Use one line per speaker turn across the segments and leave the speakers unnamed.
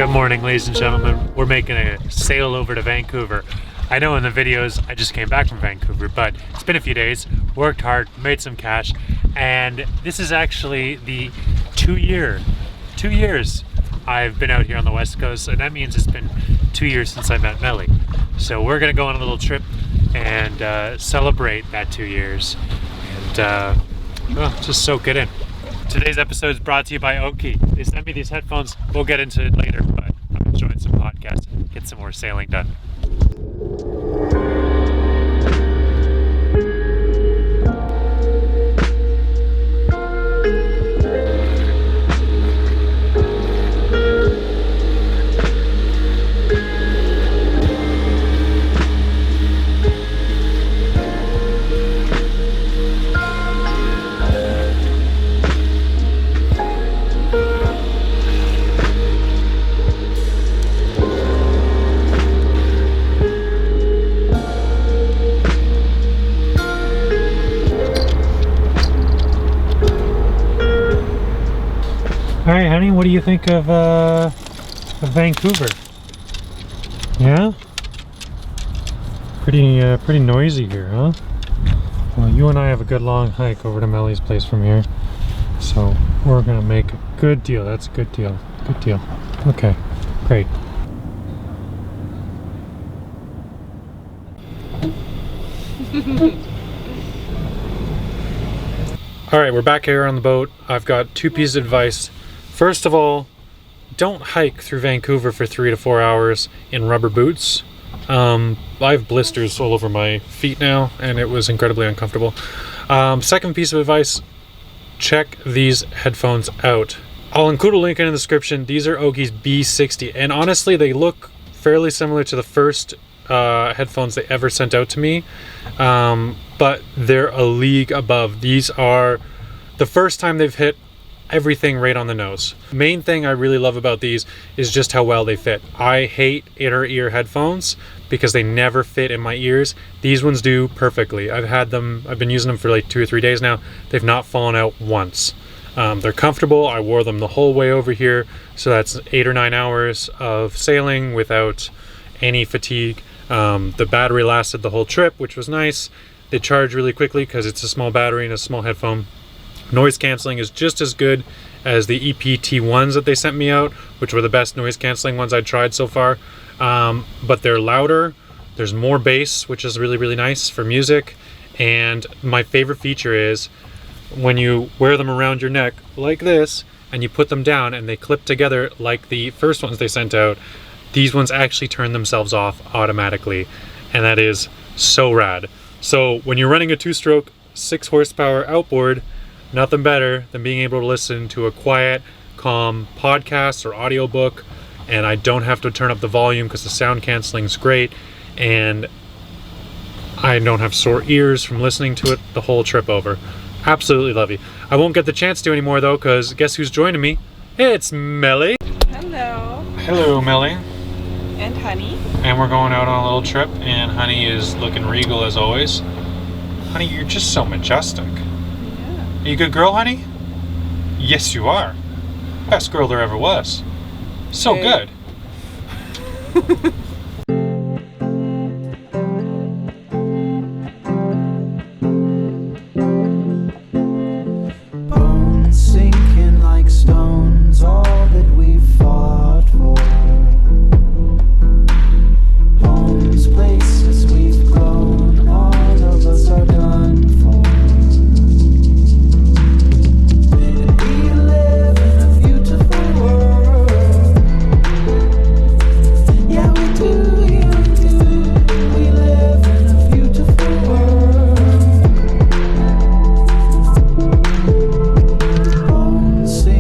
Good morning, ladies and gentlemen. We're making a sail over to Vancouver. I know in the videos I just came back from Vancouver, but it's been a few days, worked hard, made some cash, and this is actually the 2 years I've been out here on the West Coast, and that means it's been 2 years since I met Melly. So we're gonna go on a little trip and celebrate that 2 years and well, just soak it in. Today's episode is brought to you by Oki. They sent me these headphones. We'll get into it later, but I'm enjoying some podcasts, get some more sailing done. All right, honey, what do you think of Vancouver? Yeah? Pretty noisy here, huh? Well, you and I have a good long hike over to Melly's place from here. So we're gonna make a good deal. That's a good deal. Good deal. Okay, great. All right, we're back here on the boat. I've got two pieces of advice. First of all, don't hike through Vancouver for 3 to 4 hours in rubber boots. I have blisters all over my feet now, and it was incredibly uncomfortable. Second piece of advice, check these headphones out. I'll include a link in the description. These are Oki's B60, and honestly, they look fairly similar to the first headphones they ever sent out to me, but they're a league above. These are the first time they've hit everything right on the nose. Main thing I really love about these is just how well they fit. I hate inner ear headphones because they never fit in my ears. These ones do perfectly. I've been using them for like 2 or 3 days now. They've not fallen out once. They're comfortable. I wore them the whole way over here, so that's 8 or 9 hours of sailing without any fatigue. The battery lasted the whole trip, which was nice. They charge really quickly because it's a small battery and a small headphone. Noise canceling is just as good as the EPT1s that they sent me out, which were the best noise canceling ones I'd tried so far. But they're louder, there's more bass, which is really, really nice for music. And my favorite feature is when you wear them around your neck like this, and you put them down and they clip together like the first ones they sent out, these ones actually turn themselves off automatically. And that is so rad. So when you're running a 2-stroke, 6 horsepower outboard, nothing better than being able to listen to a quiet, calm podcast or audiobook, and I don't have to turn up the volume because the sound canceling is great, and I don't have sore ears from listening to it the whole trip over. Absolutely love you. I won't get the chance to anymore though, because guess who's joining me? It's Melly.
Hello.
Hello, Melly.
And Honey.
And we're going out on a little trip, and Honey is looking regal as always. Honey, you're just so majestic. Are you a good girl, honey? Yes, you are. Best girl there ever was. So good.
Bones sinking like stones, all that we fought for. Homes, places we've grown, all of us are done for. Sing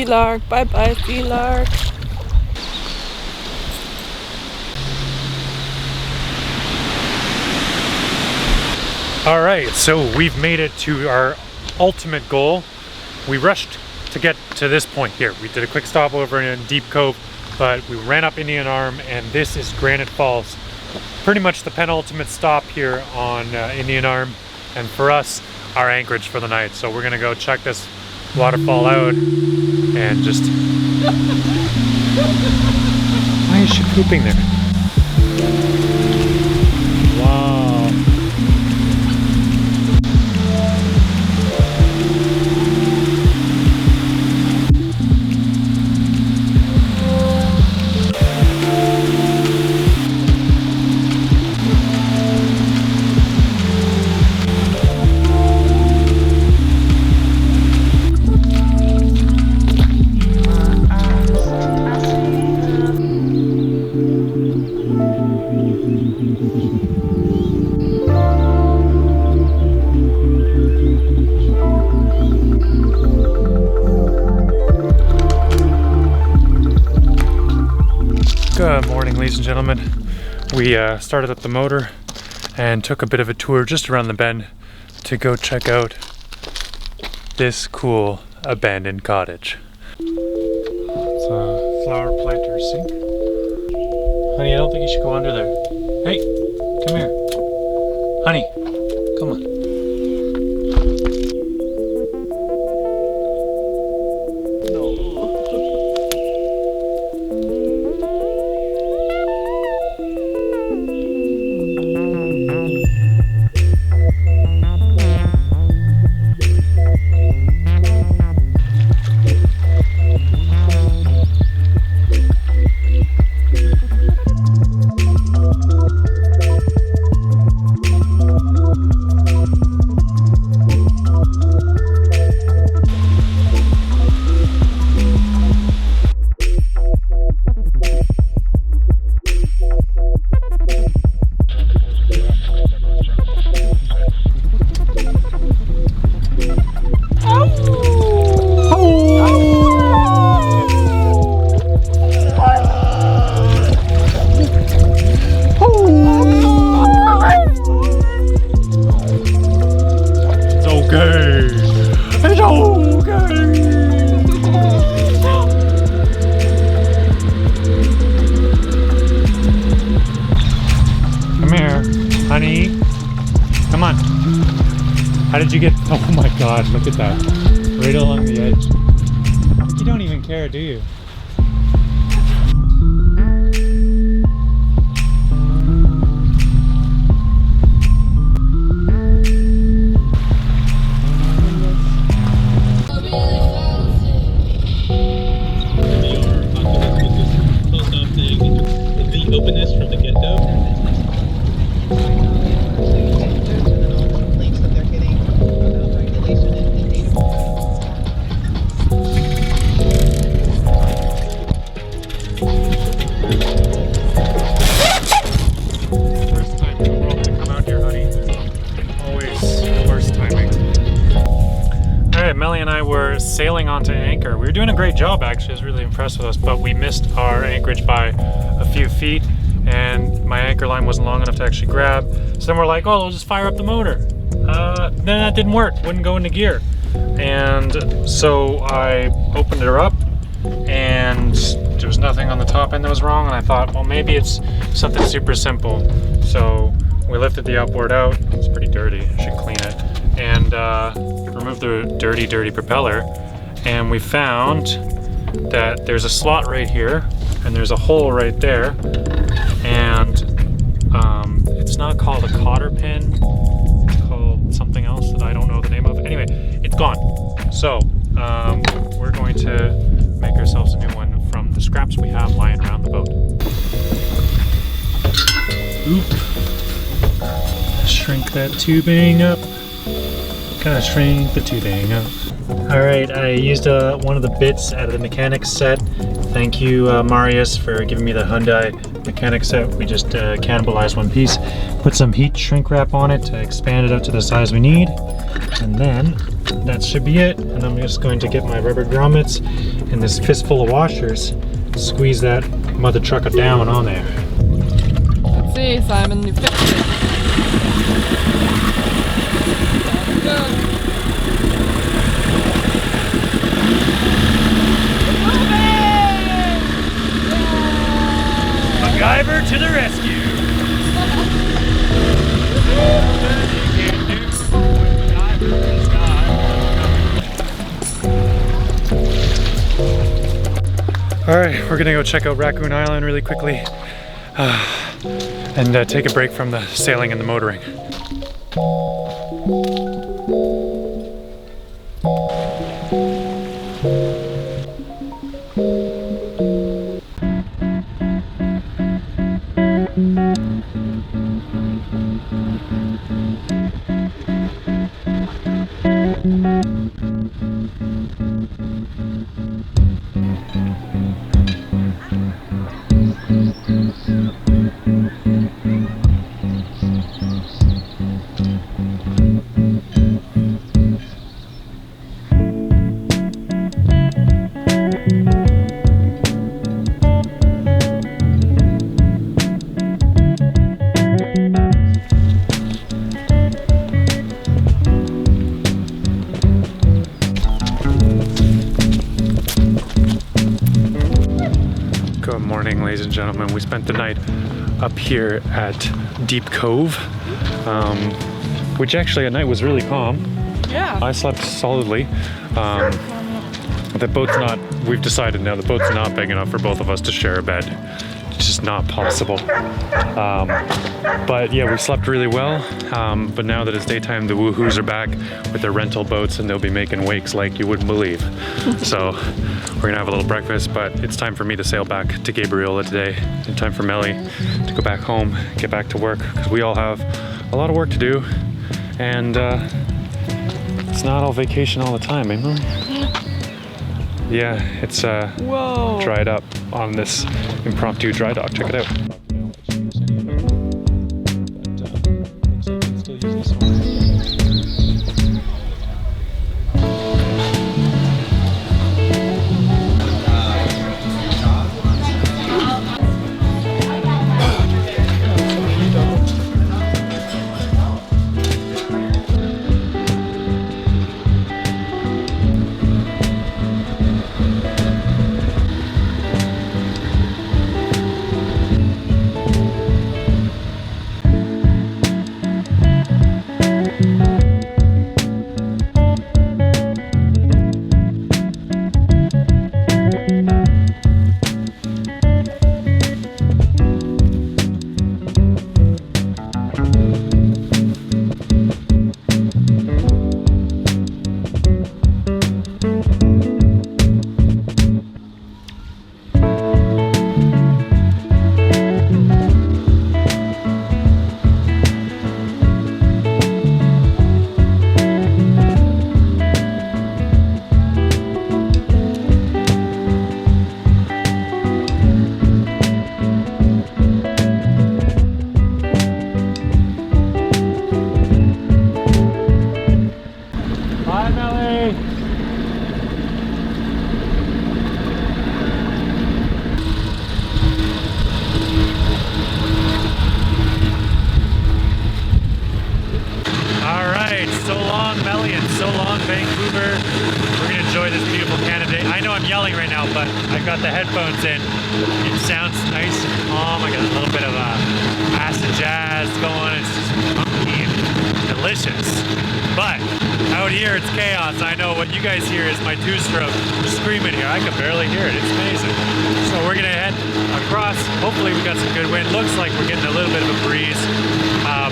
Sea Lark. Bye bye, Sea Lark.
All right, so we've made it to our ultimate goal. We rushed to get to this point here. We did a quick stop over in Deep Cove, but we ran up Indian Arm, and this is Granite Falls. Pretty much the penultimate stop here on Indian Arm, and for us, our anchorage for the night. So we're gonna go check this waterfall out and just... Why is she pooping there? Wow. Good morning, ladies and gentlemen. We started up the motor and took a bit of a tour just around the bend to go check out this cool abandoned cottage. It's a flower planter sink. Honey, I don't think you should go under there. Hey, come here. Honey, come on. How did you get, oh my god, look at that. Right along the edge. You don't even care, do you?
Openness from the get-go.
Melly and I were sailing onto anchor. We were doing a great job, actually. It was really impressed with us, but we missed our anchorage by a few feet, and my anchor line wasn't long enough to actually grab. So then we're like, oh, we'll just fire up the motor. Then that didn't work, wouldn't go into gear. And so I opened her up, and there was nothing on the top end that was wrong, and I thought, well, maybe it's something super simple. So we lifted the outboard out. It's pretty dirty, I should clean it. And remove the dirty propeller, and we found that there's a slot right here and there's a hole right there, and it's not called a cotter pin, it's called something else that I don't know the name of. Anyway, it's gone. So we're going to make ourselves a new one from the scraps we have lying around the boat. Oop. Shrink that tubing up. Gotta shrink the tubing up. Alright, I used one of the bits out of the mechanics set. Thank you, Marius, for giving me the Hyundai mechanics set. We just cannibalized one piece. Put some heat shrink wrap on it to expand it out to the size we need. And then that should be it. And I'm just going to get my rubber grommets and this fistful of washers, squeeze that mother trucker down on there.
Let's see, Simon, you fixed it. Good.
MacGyver to the rescue! Alright, we're gonna go check out Raccoon Island really quickly and take a break from the sailing and the motoring. Good morning, ladies and gentlemen. We spent the night up here at Deep Cove, which actually at night was really calm.
Yeah.
I slept solidly. The boat's not, we've decided now, the boat's not big enough for both of us to share a bed. It's just not possible. But yeah, we slept really well. But now that it's daytime, the woohoos are back with their rental boats and they'll be making wakes like you wouldn't believe. So we're gonna have a little breakfast, but it's time for me to sail back to Gabriola today. And time for Melly to go back home, get back to work, because we all have a lot of work to do. And it's not all vacation all the time, eh, Melly? Yeah, it's
Whoa.
dried up on this impromptu dry dock. Check it out. Vancouver. We're gonna enjoy this beautiful Canada day. I know I'm yelling right now, but I've got the headphones in. It sounds nice and calm. I got a little bit of acid jazz going. It's just funky and delicious. But out here it's chaos. I know what you guys hear is my two-stroke screaming here. I can barely hear it. It's amazing. So we're gonna head across. Hopefully we got some good wind. Looks like we're getting a little bit of a breeze.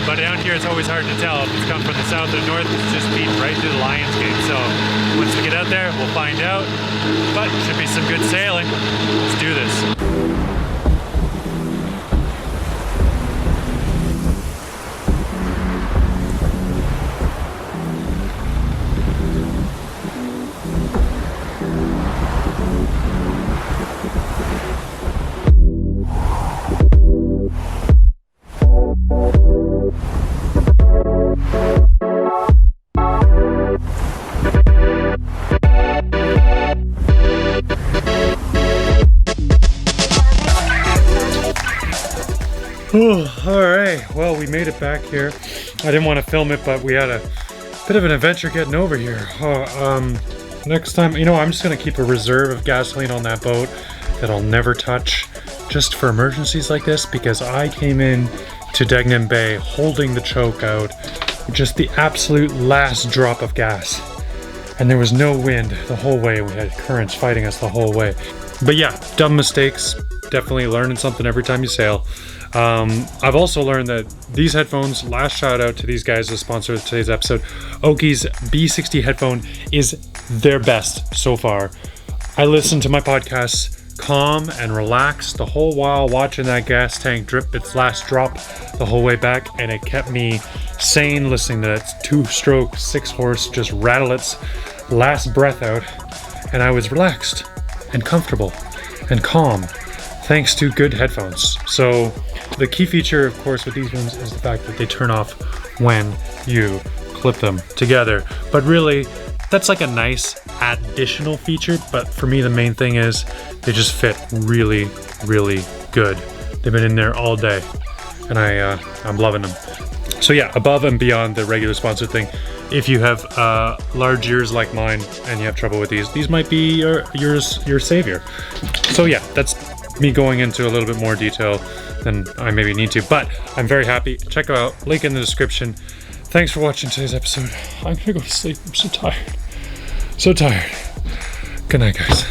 But down here it's always hard to tell if it's coming from the south or north. It's just feeding right through the Lions Gate. So once we get out there, we'll find out. But should be some good sailing. Let's do this. All right, well, we made it back here. I didn't want to film it, but we had a bit of an adventure getting over here. Next time, you know, I'm just gonna keep a reserve of gasoline on that boat that I'll never touch, just for emergencies like this, because I came in to Deadcat Bay holding the choke out, just the absolute last drop of gas. And there was no wind the whole way. We had currents fighting us the whole way. But yeah, dumb mistakes. Definitely learning something every time you sail. I've also learned that these headphones, last shout out to these guys, the sponsor of today's episode, Oki's B60 headphone is their best so far. I listen to my podcasts calm and relaxed the whole while watching that gas tank drip its last drop the whole way back, and it kept me sane listening to that 2-stroke 6-horse just rattle its last breath out, and I was relaxed and comfortable and calm thanks to good headphones. So the key feature, of course, with these ones is the fact that they turn off when you clip them together. But really, that's like a nice additional feature, but for me the main thing is they just fit really, really good. They've been in there all day, and I'm loving them. So yeah, above and beyond the regular sponsor thing, if you have large ears like mine and you have trouble with these might be your savior. So yeah, that's me going into a little bit more detail than I maybe need to, but I'm very happy. Check it out, link in the description. Thanks for watching today's episode. I'm gonna go to sleep. I'm so tired. So tired. Good night, guys.